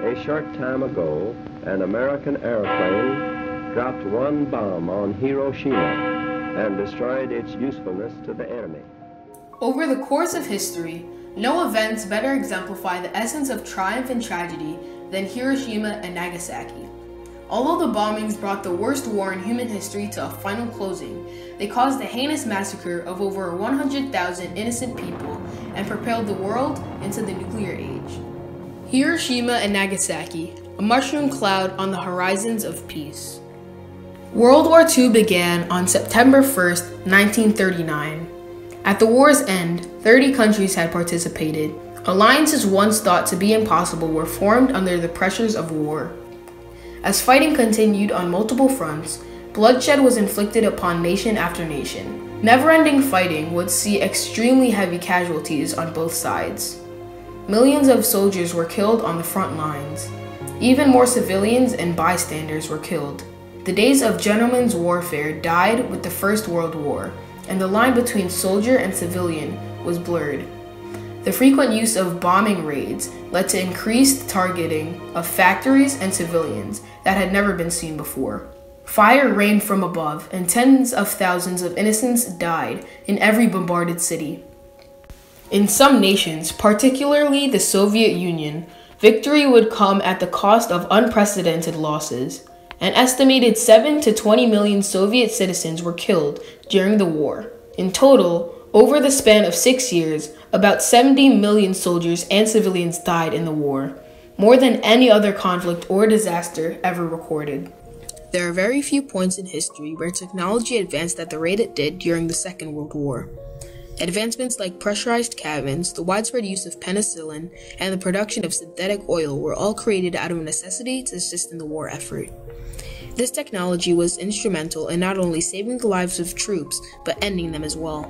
A short time ago, an American airplane dropped one bomb on Hiroshima and destroyed its usefulness to the enemy. Over the course of history, no events better exemplify the essence of triumph and tragedy than Hiroshima and Nagasaki. Although the bombings brought the worst war in human history to a final closing, they caused a heinous massacre of over 100,000 innocent people and propelled the world into the nuclear age. Hiroshima and Nagasaki, a mushroom cloud on the horizons of peace. World War II began on September 1st, 1939. At the war's end, 30 countries had participated. Alliances once thought to be impossible were formed under the pressures of war. As fighting continued on multiple fronts, bloodshed was inflicted upon nation after nation. Never-ending fighting would see extremely heavy casualties on both sides. Millions of soldiers were killed on the front lines. Even more civilians and bystanders were killed. The days of gentlemen's warfare died with the First World War, and the line between soldier and civilian was blurred. The frequent use of bombing raids led to increased targeting of factories and civilians that had never been seen before. Fire rained from above, and tens of thousands of innocents died in every bombarded city. In some nations, particularly the Soviet Union, victory would come at the cost of unprecedented losses. An estimated 7 to 20 million Soviet citizens were killed during the war. In total, over the span of 6 years, about 70 million soldiers and civilians died in the war, more than any other conflict or disaster ever recorded. There are very few points in history where technology advanced at the rate it did during the Second World War. Advancements like pressurized cabins, the widespread use of penicillin, and the production of synthetic oil were all created out of necessity to assist in the war effort. This technology was instrumental in not only saving the lives of troops, but ending them as well.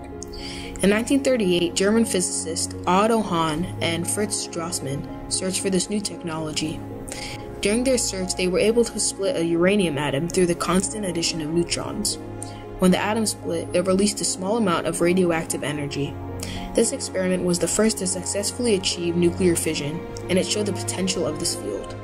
In 1938, German physicists Otto Hahn and Fritz Strassmann searched for this new technology. During their search, they were able to split a uranium atom through the constant addition of neutrons. When the atom split, it released a small amount of radioactive energy. This experiment was the first to successfully achieve nuclear fission, and it showed the potential of this field.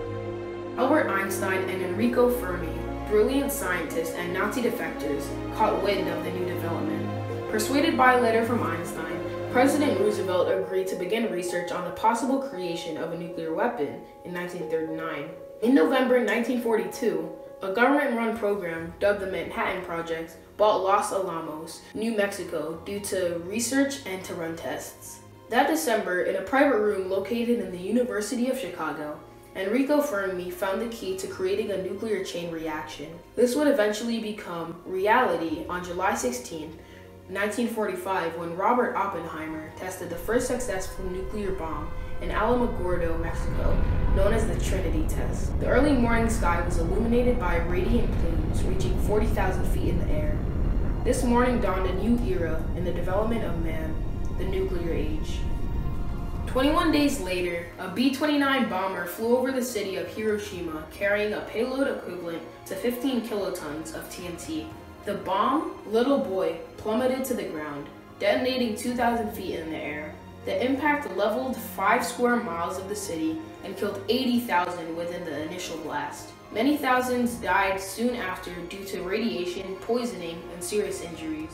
Albert Einstein and Enrico Fermi, brilliant scientists and Nazi defectors, caught wind of the new development. Persuaded by a letter from Einstein, President Roosevelt agreed to begin research on the possible creation of a nuclear weapon in 1939. In November 1942, a government-run program, dubbed the Manhattan Project, bought Los Alamos, New Mexico, due to research and to run tests. That December, in a private room located in the University of Chicago, Enrico Fermi found the key to creating a nuclear chain reaction. This would eventually become reality on July 16, 1945, when Robert Oppenheimer tested the first successful nuclear bomb in Alamogordo, Mexico, known as the Trinity test. The early morning sky was illuminated by radiant plumes reaching 40,000 feet in the air. This morning dawned a new era in the development of man, the nuclear age. 21 days later, a B-29 bomber flew over the city of Hiroshima carrying a payload equivalent to 15 kilotons of TNT. The bomb, Little Boy, plummeted to the ground, detonating 2,000 feet in the air. The impact leveled 5 square miles of the city and killed 80,000 within the initial blast. Many thousands died soon after due to radiation, poisoning, and serious injuries.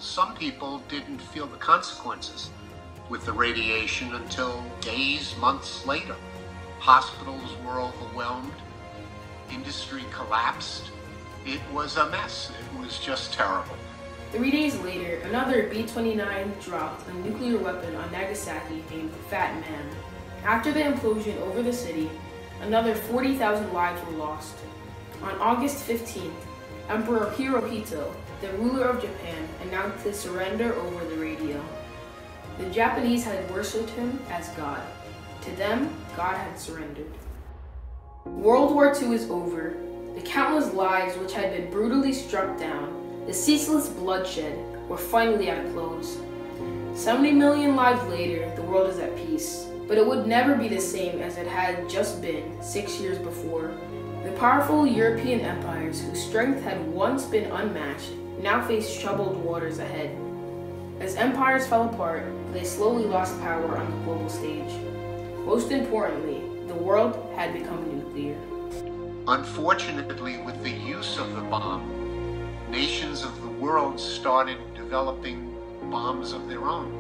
Some people didn't feel the consequences with the radiation until days, months later. Hospitals were overwhelmed. Industry collapsed. It was a mess. It was just terrible. 3 days later, another B-29 dropped a nuclear weapon on Nagasaki named Fat Man. After the implosion over the city, another 40,000 lives were lost. On August 15th, Emperor Hirohito, the ruler of Japan, announced his surrender over the radio. The Japanese had worshipped him as God. To them, God had surrendered. World War II is over. The countless lives which had been brutally struck down, the ceaseless bloodshed, were finally at a close. 70 million lives later, the world is at peace. But it would never be the same as it had just been 6 years before. The powerful European empires, whose strength had once been unmatched, now faced troubled waters ahead. As empires fell apart, they slowly lost power on the global stage. Most importantly, the world had become nuclear. Unfortunately, with the use of the bomb, nations of the world started developing bombs of their own.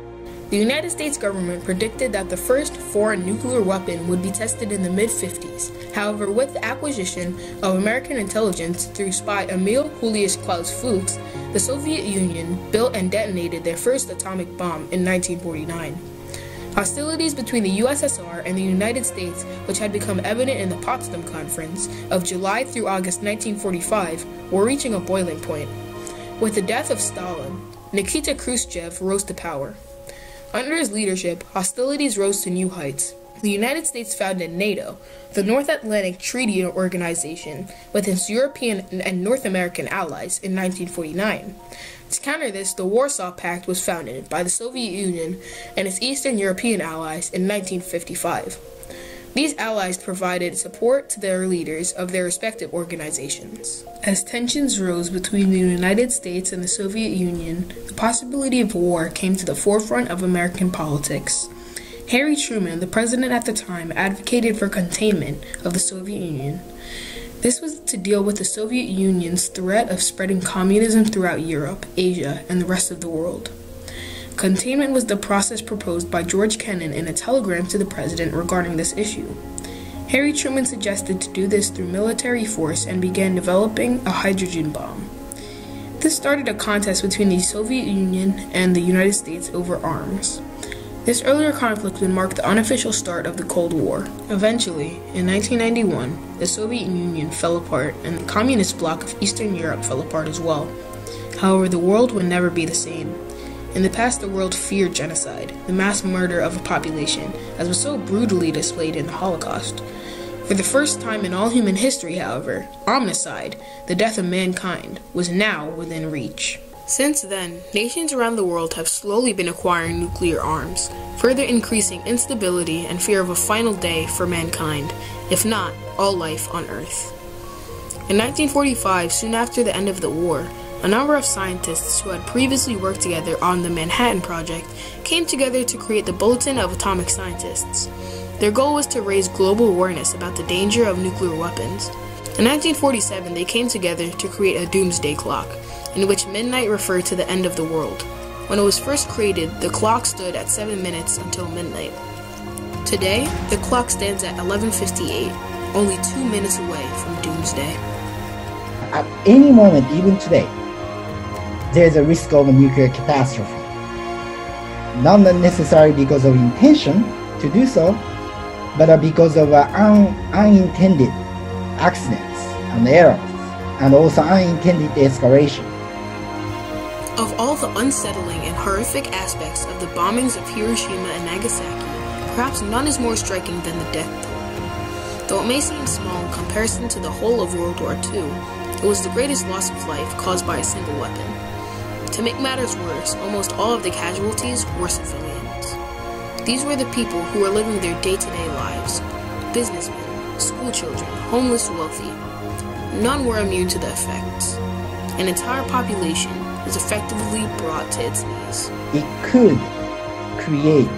The United States government predicted that the first foreign nuclear weapon would be tested in the mid-50s. However, with the acquisition of American intelligence through spy Emil Julius Klaus Fuchs, the Soviet Union built and detonated their first atomic bomb in 1949. Hostilities between the USSR and the United States, which had become evident in the Potsdam Conference of July through August 1945, were reaching a boiling point. With the death of Stalin, Nikita Khrushchev rose to power. Under his leadership, hostilities rose to new heights. The United States founded NATO, the North Atlantic Treaty Organization, with its European and North American allies in 1949. To counter this, the Warsaw Pact was founded by the Soviet Union and its Eastern European allies in 1955. These allies provided support to their leaders of their respective organizations. As tensions rose between the United States and the Soviet Union, the possibility of war came to the forefront of American politics. Harry Truman, the president at the time, advocated for containment of the Soviet Union. This was to deal with the Soviet Union's threat of spreading communism throughout Europe, Asia, and the rest of the world. Containment was the process proposed by George Kennan in a telegram to the president regarding this issue. Harry Truman suggested to do this through military force and began developing a hydrogen bomb. This started a contest between the Soviet Union and the United States over arms. This earlier conflict would mark the unofficial start of the Cold War. Eventually, in 1991, the Soviet Union fell apart and the communist bloc of Eastern Europe fell apart as well. However, the world would never be the same. In the past, the world feared genocide, the mass murder of a population, as was so brutally displayed in the Holocaust. For the first time in all human history, however, omnicide, the death of mankind, was now within reach. Since then, nations around the world have slowly been acquiring nuclear arms, further increasing instability and fear of a final day for mankind, if not all life on Earth. In 1945, soon after the end of the war, a number of scientists who had previously worked together on the Manhattan Project came together to create the Bulletin of Atomic Scientists. Their goal was to raise global awareness about the danger of nuclear weapons. In 1947, they came together to create a doomsday clock, in which midnight referred to the end of the world. When it was first created, the clock stood at 7 minutes until midnight. Today, the clock stands at 11:58, only 2 minutes away from doomsday. At any moment, even today, there is a risk of a nuclear catastrophe. Not necessarily because of intention to do so, but because of unintended accidents and errors, and also unintended escalation. Of all the unsettling and horrific aspects of the bombings of Hiroshima and Nagasaki, perhaps none is more striking than the death toll. Though it may seem small in comparison to the whole of World War II, it was the greatest loss of life caused by a single weapon. To make matters worse, almost all of the casualties were civilians. These were the people who were living their day-to-day lives: businessmen, schoolchildren, homeless, wealthy. None were immune to the effects. An entire population was effectively brought to its knees. It could create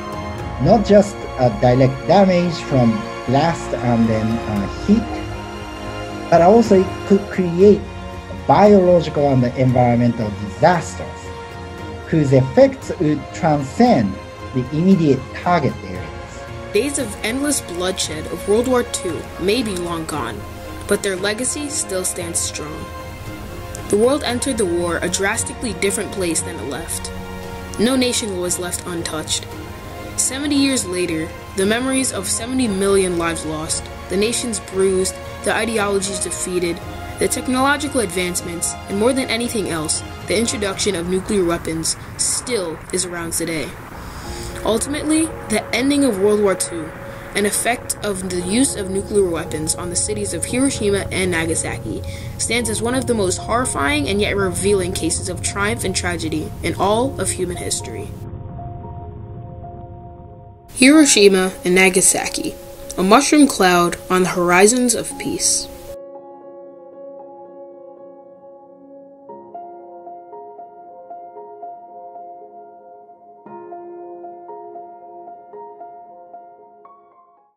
not just a direct damage from blast and then heat, but also it could create biological and environmental disasters whose effects would transcend the immediate target areas. Days of endless bloodshed of World War II may be long gone, but their legacy still stands strong. The world entered the war a drastically different place than it left. No nation was left untouched. 70 years later, the memories of 70 million lives lost, the nations bruised, the ideologies defeated, the technological advancements, and more than anything else, the introduction of nuclear weapons still is around today. Ultimately, the ending of World War II, an effect of the use of nuclear weapons on the cities of Hiroshima and Nagasaki, stands as one of the most horrifying and yet revealing cases of triumph and tragedy in all of human history. Hiroshima and Nagasaki, a mushroom cloud on the horizons of peace.